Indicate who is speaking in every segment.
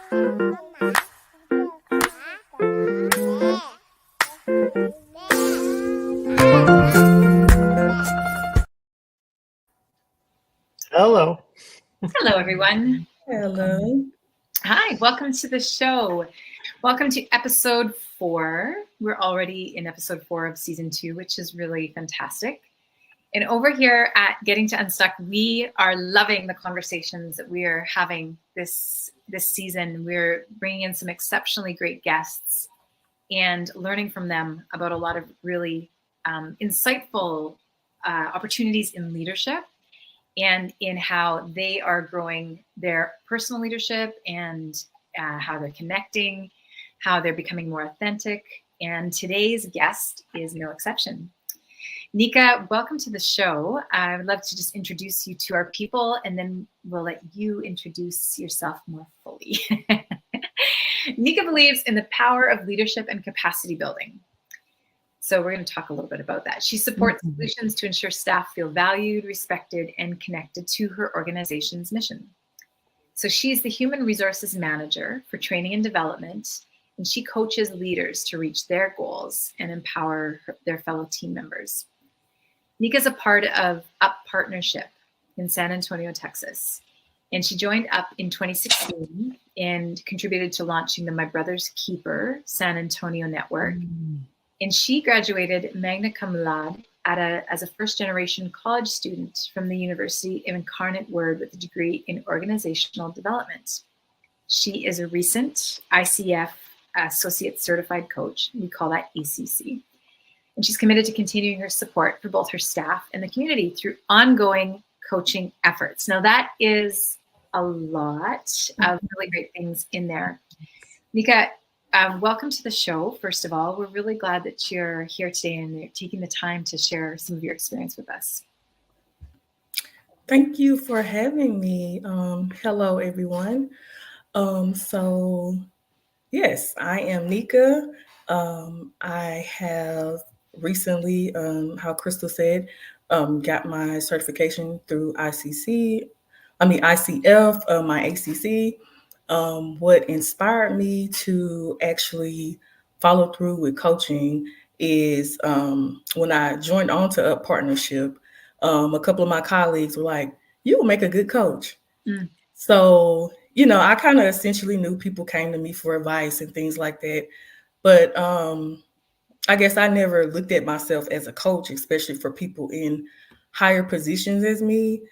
Speaker 1: Hello.
Speaker 2: Hello, everyone.
Speaker 3: Hello.
Speaker 2: Hi, welcome to the show. Welcome to episode 4. We're already in episode 4 of season 2, which is really fantastic. And over here at Getting to Unstuck, we are loving the conversations that we are having this season. We're bringing in some exceptionally great guests and learning from them about a lot of really insightful opportunities in leadership and in how they are growing their personal leadership and how they're connecting, how they're becoming more authentic. And today's guest is no exception. Nekka, welcome to the show. I would love to just introduce you to our people, and then we'll let you introduce yourself more fully. Nekka believes in the power of leadership and capacity building. So we're going to talk a little bit about that. She supports solutions to ensure staff feel valued, respected, and connected to her organization's mission. So she's the human resources manager for training and development, and she coaches leaders to reach their goals and empower their fellow team members. Nekka is a part of UP Partnership in San Antonio, Texas, and she joined UP in 2016 and contributed to launching the My Brother's Keeper San Antonio network. And she graduated magna cum laude as a first-generation college student from the University of Incarnate Word with a degree in organizational development. She is a recent ICF Associate Certified Coach. We call that ECC. And she's committed to continuing her support for both her staff and the community through ongoing coaching efforts. Now, that is a lot of really great things in there. Nekka, welcome to the show, first of all. We're really glad that you're here today and you're taking the time to share some of your experience with us.
Speaker 3: Thank you for having me. Hello, everyone. So, yes, I am Nekka. I have recently, how Christal said, got my certification through ICF, my ACC. What inspired me to actually follow through with coaching is when I joined on to UP Partnership, a couple of my colleagues were like, "You will make a good coach." So, I kind of essentially knew people came to me for advice and things like that. But I guess I never looked at myself as a coach, especially for people in higher positions as me,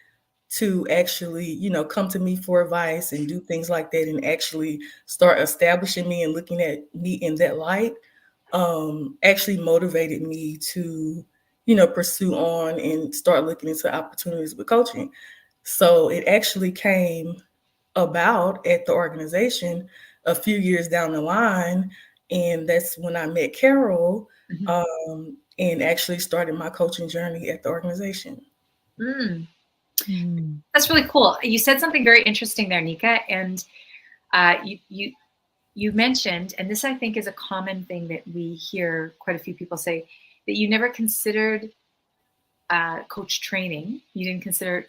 Speaker 3: to actually, come to me for advice and do things like that and actually start establishing me and looking at me in that light, actually motivated me to, pursue on and start looking into opportunities with coaching. So it actually came about at the organization a few years down the line. And that's when I met Carol and actually started my coaching journey at the organization.
Speaker 2: That's really cool. You said something very interesting there, Nekka, and you mentioned, and this I think is a common thing that we hear quite a few people say, that you never considered coach training. You didn't consider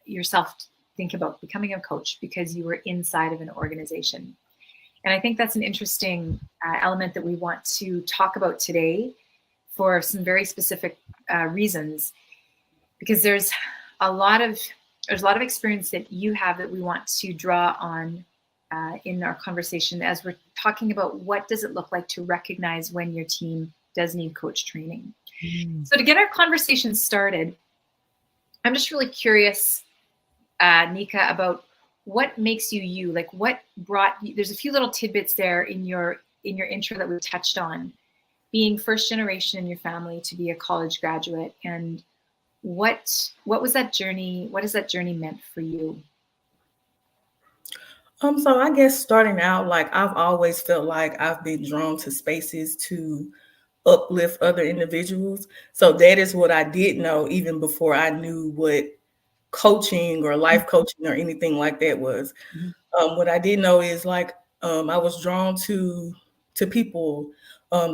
Speaker 2: yourself think about becoming a coach because you were inside of an organization. And I think that's an interesting element that we want to talk about today for some very specific reasons, because there's a lot of experience that you have that we want to draw on in our conversation as we're talking about what does it look like to recognize when your team does need coach training. So to get our conversation started, I'm just really curious, Nekka, about what makes you you. Like, what brought you? There's a few little tidbits there in your intro that we touched on, being first generation in your family to be a college graduate, and what was that journey? What has that journey meant for you?
Speaker 3: So I guess starting out, like, I've always felt like I've been drawn to spaces to uplift other individuals. So that is what I did know even before I knew what coaching or life coaching or anything like that was. What I did know is, like, I was drawn to people.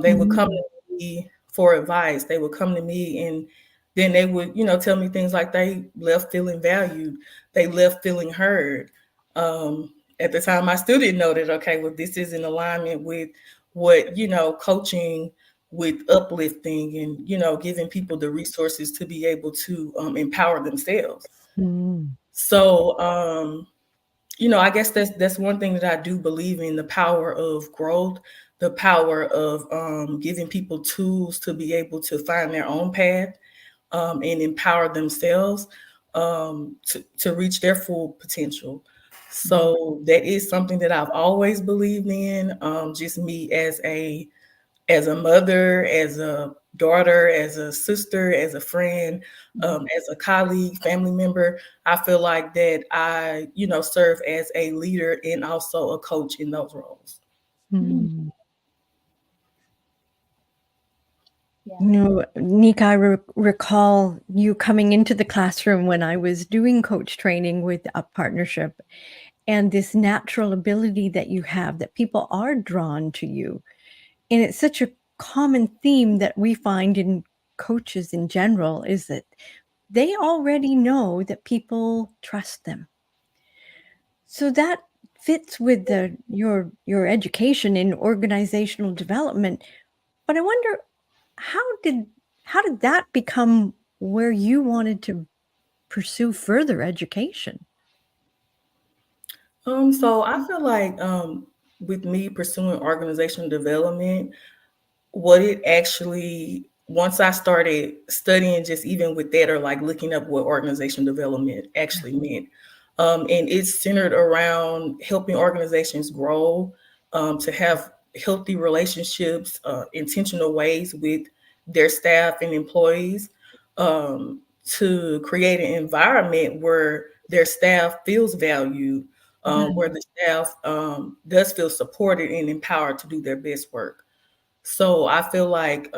Speaker 3: They would come to me for advice. They would come to me and then they would, tell me things like they left feeling valued. They left feeling heard. at the time, I still didn't know that, okay, well, this is in alignment with what, coaching with uplifting and, giving people the resources to be able to empower themselves.
Speaker 1: Mm.
Speaker 3: So, I guess that's one thing that I do believe in, the power of growth, the power of giving people tools to be able to find their own path and empower themselves to reach their full potential. So that is something that I've always believed in. Just me as a mother, as a daughter, as a sister, as a friend, as a colleague, family member, I feel like that I, serve as a leader and also a coach in those roles.
Speaker 1: Mm.
Speaker 2: Yeah.
Speaker 1: Nekka, I recall you coming into the classroom when I was doing coach training with a partnership, and this natural ability that you have, that people are drawn to you. And it's such a common theme that we find in coaches in general, is that they already know that people trust them. So that fits with your education in organizational development. But I wonder, how did that become where you wanted to pursue further education?
Speaker 3: So I feel like with me pursuing organizational development, what it actually, once I started studying just even with that, or like looking up what organizational development actually meant, and it's centered around helping organizations grow, to have healthy relationships, intentional ways with their staff and employees, to create an environment where their staff feels valued, where the staff does feel supported and empowered to do their best work. So I feel like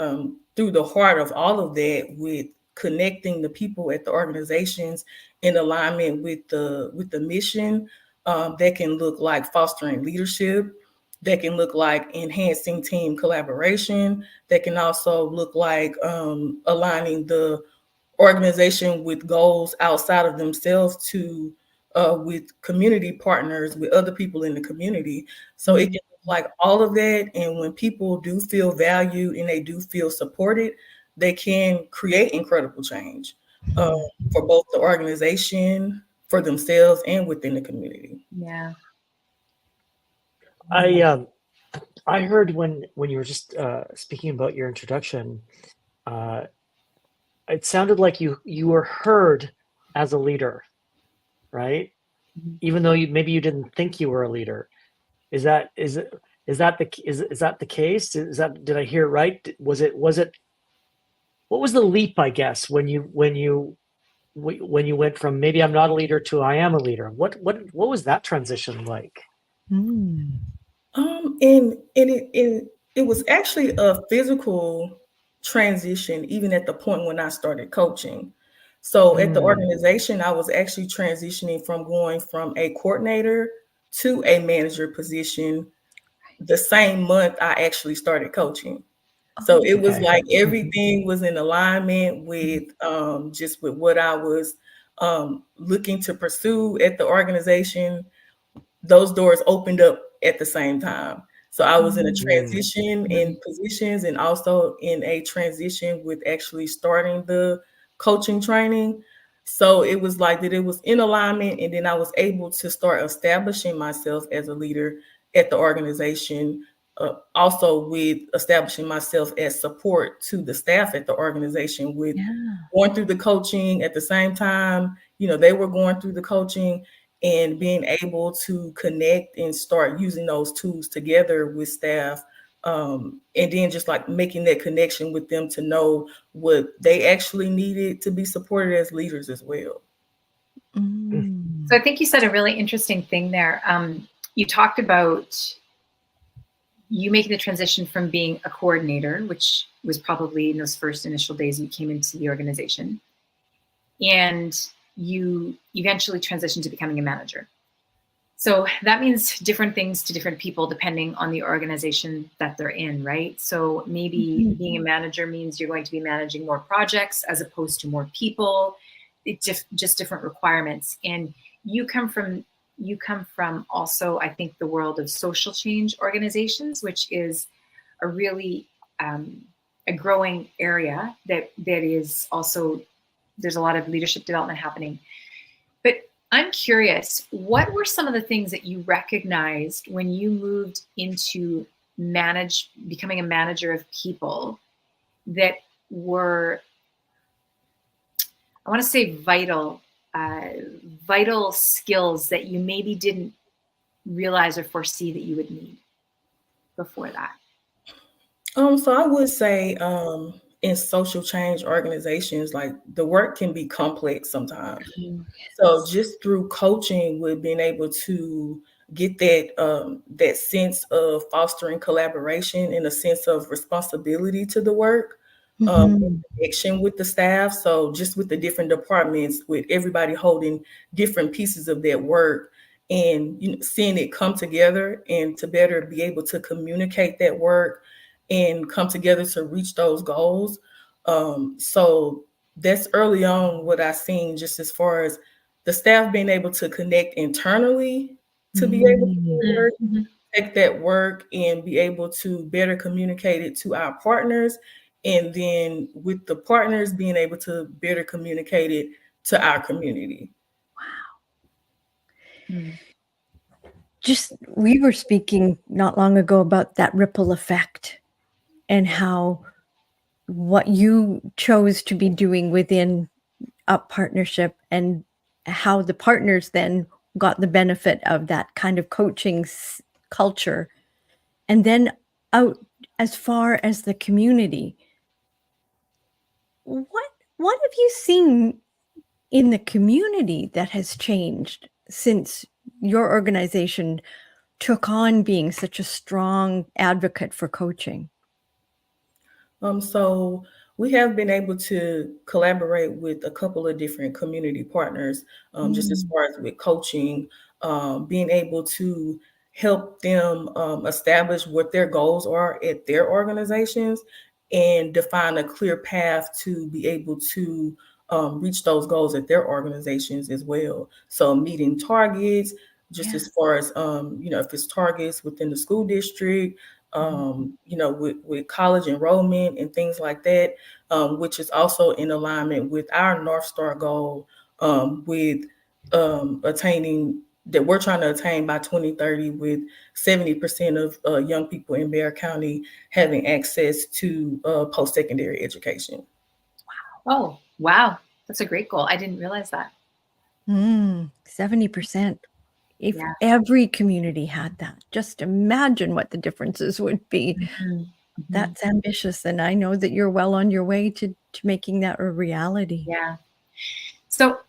Speaker 3: through the heart of all of that, with connecting the people at the organizations in alignment with the mission, that can look like fostering leadership, that can look like enhancing team collaboration, that can also look like aligning the organization with goals outside of themselves to with community partners, with other people in the community. So it can look like all of that. And when people do feel valued and they do feel supported, they can create incredible change for both the organization, for themselves, and within the community.
Speaker 2: Yeah.
Speaker 4: I heard when you were just speaking about your introduction, it sounded like you were heard as a leader, right? Even though maybe you didn't think you were a leader. Is that the case? Did I hear it right? Was it what was the leap, I guess, when you went from maybe I'm not a leader to I am a leader? What was that transition like?
Speaker 3: And it was actually a physical transition, even at the point when I started coaching. So at the organization, I was actually transitioning from going from a coordinator to a manager position the same month I actually started coaching. So it was like everything was in alignment with just with what I was looking to pursue at the organization. Those doors opened up at the same time. So I was in a transition in positions, and also in a transition with actually starting the coaching training. So it was like that, it was in alignment. And then I was able to start establishing myself as a leader at the organization, also with establishing myself as support to the staff at the organization, with going through the coaching at the same time. They were going through the coaching, and being able to connect and start using those tools together with staff. And then just like making that connection with them to know what they actually needed to be supported as leaders as well.
Speaker 2: So I think you said a really interesting thing there. You talked about you making the transition from being a coordinator, which was probably in those first initial days you came into the organization, and you eventually transitioned to becoming a manager. So that means different things to different people depending on the organization that they're in, right? So maybe being a manager means you're going to be managing more projects as opposed to more people. It's just different requirements. And you come from you come from also, I think, the world of social change organizations, which is a really a growing area that is also, there's a lot of leadership development happening. But I'm curious, what were some of the things that you recognized when you moved into becoming a manager of people that were, I want to say vital skills that you maybe didn't realize or foresee that you would need before that?
Speaker 3: So I would say in social change organizations, like the work can be complex sometimes. So just through coaching, with being able to get that sense of fostering collaboration and a sense of responsibility to the work, connection with the staff. So just with the different departments, with everybody holding different pieces of that work, and seeing it come together and to better be able to communicate that work and come together to reach those goals. So that's early on what I've seen, just as far as the staff being able to connect internally to be able to do the work, take that work and be able to better communicate it to our partners. And then with the partners being able to better communicate it to our community.
Speaker 1: Just, we were speaking not long ago about that ripple effect and how what you chose to be doing within Up Partnership and how the partners then got the benefit of that kind of coaching culture. And then out as far as the community, what have you seen in the community that has changed since your organization took on being such a strong advocate for coaching?
Speaker 3: So we have been able to collaborate with a couple of different community partners, just as far as with coaching, being able to help them establish what their goals are at their organizations and define a clear path to be able to reach those goals at their organizations as well. So meeting targets, just as far as, if it's targets within the school district, with college enrollment and things like that, which is also in alignment with our North Star goal with attaining that we're trying to attain by 2030, with 70% of young people in Bexar County having access to post-secondary education.
Speaker 2: Oh, wow. That's a great goal. I didn't realize that.
Speaker 1: 70%. If every community had that, just imagine what the differences would be. That's ambitious. And I know that you're well on your way to making that a reality.
Speaker 2: Yeah. So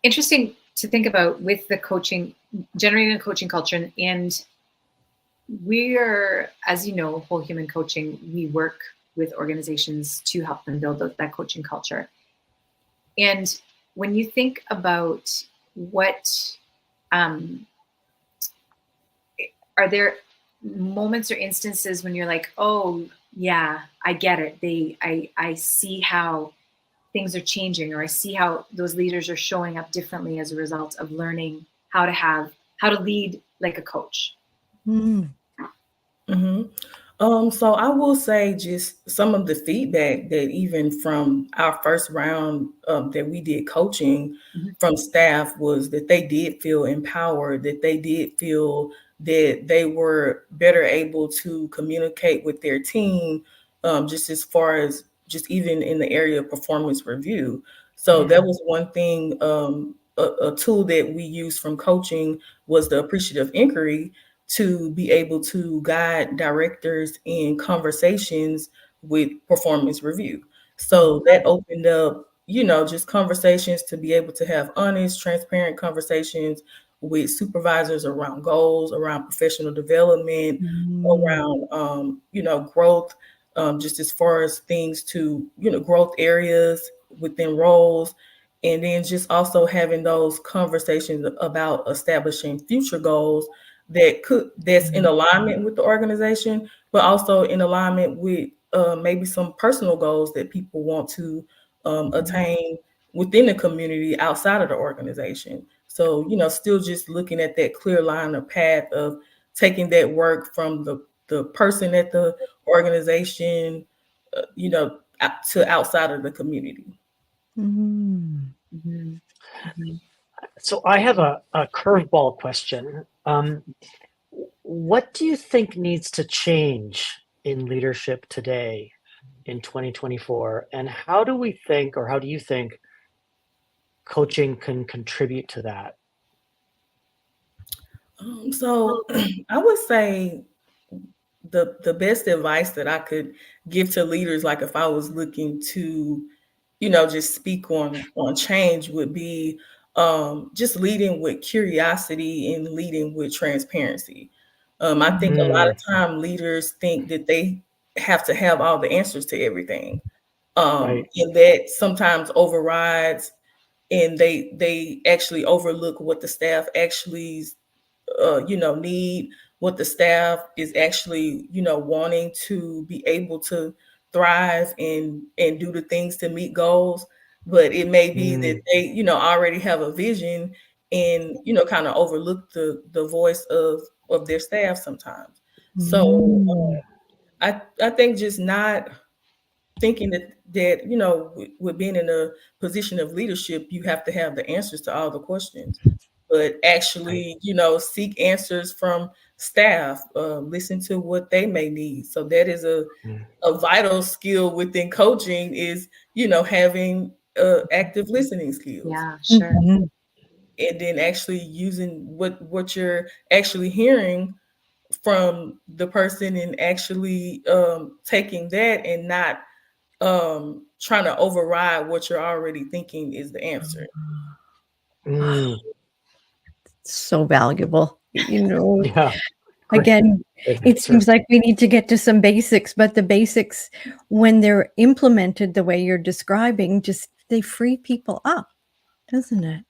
Speaker 2: interesting to think about with the coaching, generating a coaching culture. And we're, as you know, Whole Human Coaching, we work with organizations to help them build that coaching culture. And when you think about what, are there moments or instances when you're like, oh yeah, I get it. I see how things are changing, or I see how those leaders are showing up differently as a result of learning how to lead like a coach?
Speaker 3: So I will say just some of the feedback that even from our first round that we did coaching from staff was that they did feel empowered, that they did feel that they were better able to communicate with their team, just as far as just even in the area of performance review. So that was one thing, a tool that we used from coaching was the appreciative inquiry, to be able to guide directors in conversations with performance review. So that opened up, just conversations to be able to have honest, transparent conversations with supervisors around goals, around professional development, around, growth, just as far as things to, growth areas within roles. And then just also having those conversations about establishing future goals that's in alignment with the organization, but also in alignment with maybe some personal goals that people want to attain within the community outside of the organization. So, still just looking at that clear line of path of taking that work from the person at the organization, to outside of the community.
Speaker 1: Mm.
Speaker 2: Mhm. Mhm.
Speaker 4: So I have a curveball question. What do you think needs to change in leadership today in 2024? And how do you think coaching can contribute to that?
Speaker 3: So I would say the best advice that I could give to leaders, like if I was looking to, just speak on change, would be just leading with curiosity and leading with transparency. I think a lot
Speaker 4: Mm,
Speaker 3: of time leaders think that they have to have all the answers to everything,
Speaker 4: right.
Speaker 3: and that sometimes overrides, and they actually overlook what the staff actually need, what the staff is actually, wanting to be able to thrive and do the things to meet goals. But it may be that
Speaker 4: Mm,
Speaker 3: they, already have a vision and, kind of overlook the voice of their staff sometimes. So
Speaker 1: Mm.
Speaker 3: I think just not thinking that with being in a position of leadership, you have to have the answers to all the questions, but
Speaker 4: right.
Speaker 3: actually, seek answers from staff, listen to what they may need. So that is
Speaker 4: Mm,
Speaker 3: a vital skill within coaching, is having active listening skills,
Speaker 2: Yeah, sure.
Speaker 1: Mhm.
Speaker 3: and then actually using what you're actually hearing from the person, and actually taking that and not trying to override what you're already thinking is the answer.
Speaker 4: mm,
Speaker 1: So valuable.
Speaker 4: yeah. Great,
Speaker 1: Again,
Speaker 4: great
Speaker 1: it
Speaker 4: answer.
Speaker 1: seems like we need to get to some basics, but the basics, when they're implemented the way you're describing, just they free people up, doesn't it?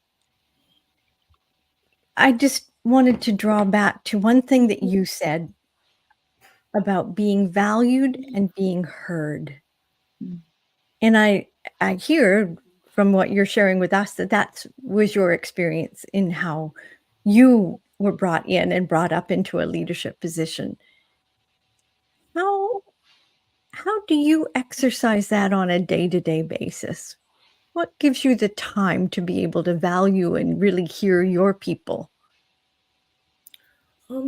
Speaker 1: I just wanted to draw back to one thing that you said about being valued and being heard.
Speaker 2: Mm.
Speaker 1: And I hear from what you're sharing with us that was your experience in how you were brought in and brought up into a leadership position. How how do you exercise that on a day-to-day basis? What gives you the time to be able to value and really hear your people?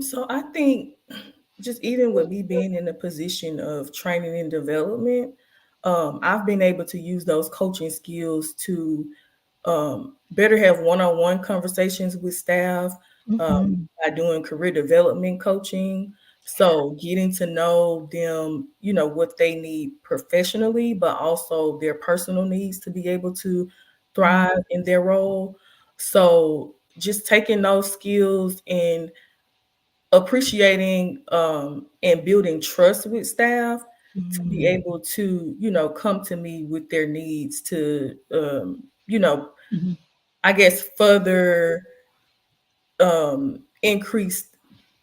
Speaker 3: So I think just even with me being in a position of training and development, I've been able to use those coaching skills to better have one-on-one conversations with staff,
Speaker 1: Mhm.
Speaker 3: by doing career development coaching. So getting to know them, what they need professionally, but also their personal needs to be able to
Speaker 1: Mm.
Speaker 3: thrive in their role. So just taking those skills and appreciating and building trust with staff to be
Speaker 1: Mm.
Speaker 3: able to, come to me with their needs to,
Speaker 2: Mhm.
Speaker 3: I guess further increase,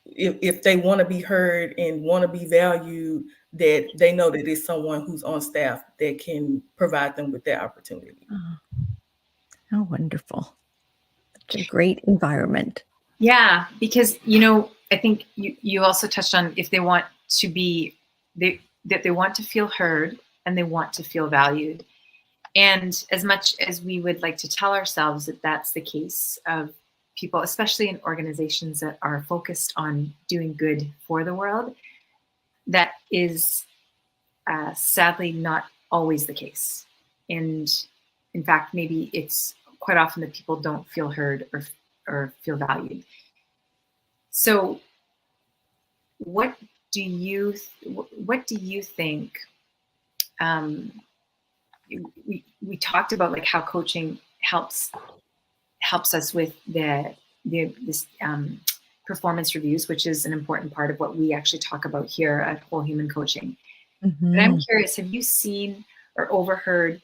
Speaker 3: if they want to be heard and want to be valued, that they know that it's someone who's on staff that can provide them with that opportunity.
Speaker 1: Oh, how wonderful. Such a great environment.
Speaker 2: Yeah, because I think you also touched on, if they want to be that they want to feel heard and they want to feel valued. And as much as we would like to tell ourselves that that's the case of people, especially in organizations that are focused on doing good for the world, that is sadly not always the case. And in fact, maybe it's quite often that people don't feel heard or feel valued. So what do you think? We talked about like how coaching helps us with this performance reviews, which is an important part of what we actually talk about here at Whole Human Coaching. But I'm
Speaker 1: Mhm.
Speaker 2: curious, have you seen or overheard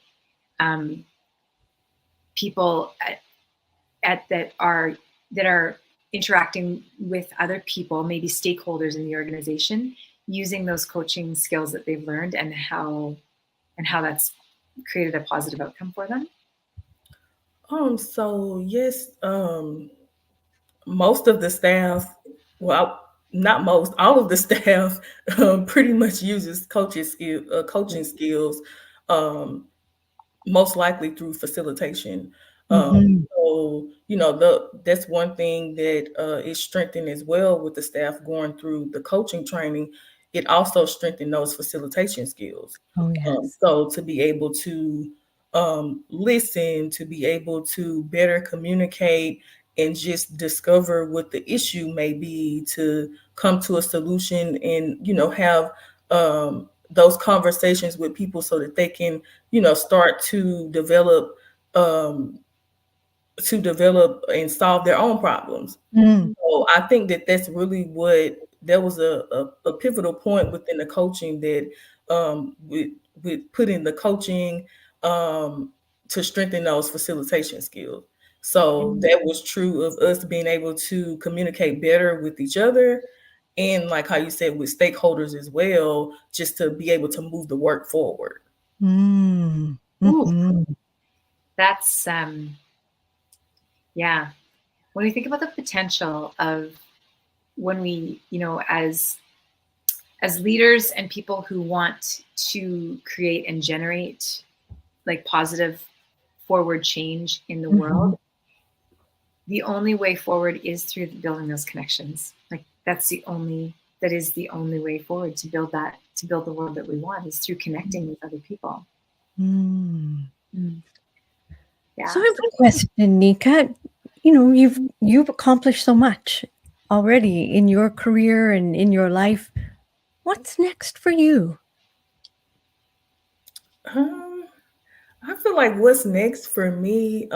Speaker 2: people that are interacting with other people, maybe stakeholders in the organization, using those coaching skills that they've learned, and how that's created a positive outcome for them?
Speaker 3: So yes, most of the staff, well, not most, all of the staff pretty much uses coaching skills, um, most likely through facilitation.
Speaker 1: Mhm.
Speaker 3: So that's one thing that is strengthened as well with the staff going through the coaching training. It also strengthened those facilitation skills.
Speaker 1: Oh, yes.
Speaker 3: So to be able to listen, to be able to better communicate, and just discover what the issue may be, to come to a solution, and have those conversations with people so that they can start um, to develop and solve their own problems.
Speaker 1: Mm.
Speaker 3: So I think that that's really what that was a pivotal point within the coaching, that with putting the coaching um, to strengthen those facilitation skills. So that was true of us being able to communicate better with each other, and like how you said, with stakeholders as well, just to be able to move the work forward.
Speaker 1: Mm.
Speaker 2: Ooh,
Speaker 1: Mhm.
Speaker 2: that's yeah. When we think about the potential of when we, as leaders and people who want to create and generate like positive forward change in the world,
Speaker 1: Mhm.
Speaker 2: the only way forward is through building those connections. Like that is the only way forward to build the world that we want, is through connecting with other people.
Speaker 1: Mm.
Speaker 2: Yeah.
Speaker 1: So I have a question, Nika. You've accomplished so much already in your career and in your life. What's next for you?
Speaker 3: Um, I feel like what's next for me,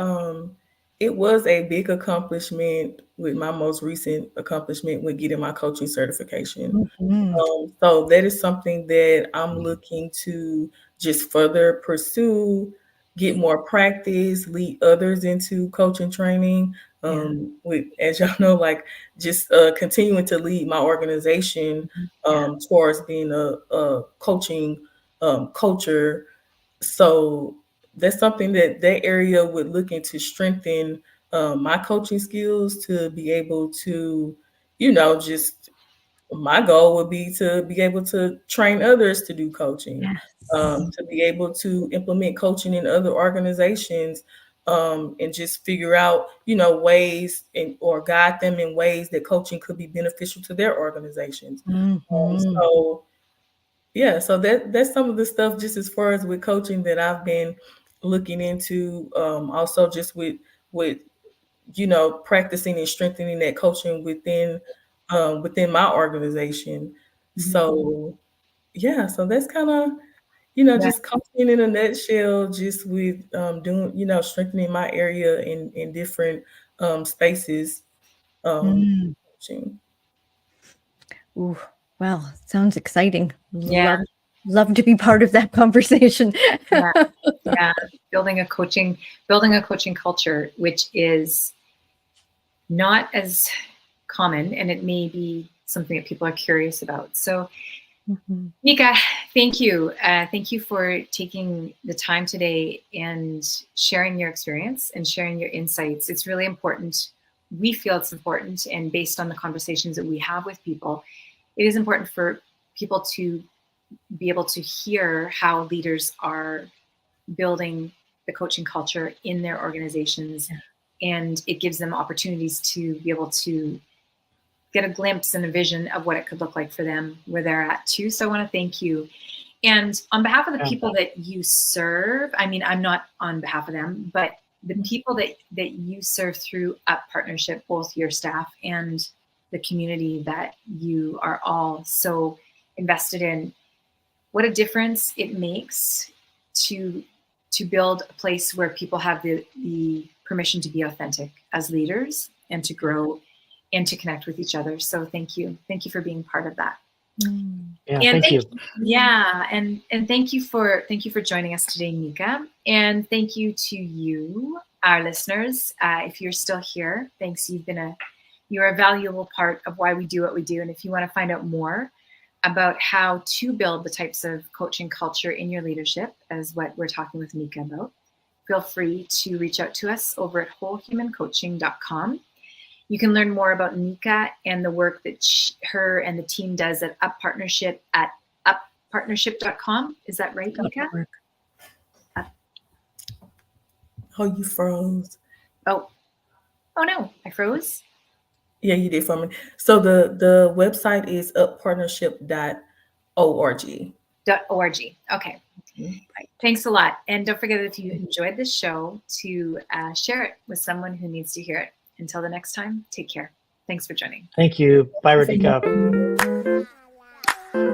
Speaker 3: it was a big accomplishment with my most recent accomplishment with getting my coaching certification.
Speaker 1: Mhm.
Speaker 3: So that is something that I'm looking to just further pursue, get more practice, lead others into coaching training.
Speaker 2: Yeah.
Speaker 3: With, as y'all know, like just continuing to lead my organization
Speaker 2: Yeah.
Speaker 3: towards being a coaching culture. So that's something that area would looking to strengthen my coaching skills, to be able to, just my goal would be to be able to train others to do coaching,
Speaker 1: Yes.
Speaker 3: to be able to implement coaching in other organizations, and just figure out, ways or guide them in ways that coaching could be beneficial to their organizations.
Speaker 1: Mhm.
Speaker 3: So yeah, so that's some of the stuff just as far as with coaching that I've been looking into. Also just with practicing and strengthening that coaching within my organization.
Speaker 2: Mhm.
Speaker 3: So yeah, so that's kind of
Speaker 2: Yeah.
Speaker 3: just coaching in a nutshell, just with doing strengthening my area in different spaces.
Speaker 1: Mm.
Speaker 3: Coaching.
Speaker 1: Ooh, well, sounds exciting.
Speaker 2: Yeah.
Speaker 1: Love to be part of that conversation.
Speaker 2: Yeah. Yeah. Building a coaching culture, which is not as common, and it may be something that people are curious about. So,
Speaker 1: Mhm.
Speaker 2: Nika, thank you. Thank you for taking the time today and sharing your experience and sharing your insights. It's really important. We feel it's important, and based on the conversations that we have with people, it is important for people to be able to hear how leaders are building the coaching culture in their organizations, and it gives them opportunities to be able to get a glimpse and a vision of what it could look like for them where they're at too. So I want to thank you. And on behalf of the
Speaker 4: Yeah.
Speaker 2: people that you serve, I mean, I'm not on behalf of them, but the people that you serve through Up Partnership, both your staff and the community that you are all so invested in, what a difference it makes to build a place where people have the permission to be authentic as leaders and to grow and to connect with each other. So thank you for being part of that.
Speaker 1: Mm.
Speaker 4: Yeah,
Speaker 2: And
Speaker 4: thank you.
Speaker 2: yeah, and thank you for joining us today, Nika. And thank you to you, our listeners. If you're still here, thanks. You're a valuable part of why we do what we do. And if you want to find out more about how to build the types of coaching culture in your leadership, as what we're talking with Nika about, feel free to reach out to us over at wholehumancoaching.com. You can learn more about Nekka and the work that her and the team does at Up Partnership at uppartnership.com. Is that right, Nekka?
Speaker 3: Oh, you froze.
Speaker 2: Oh no, I froze.
Speaker 3: Yeah, you did for me. So the website is uppartnership.org.
Speaker 2: .org. Okay. Right. Thanks a lot. And don't forget, if you enjoyed this show, to share it with someone who needs to hear it. Until the next time, take care. Thanks for joining.
Speaker 4: Thank you. Bye, Radhika.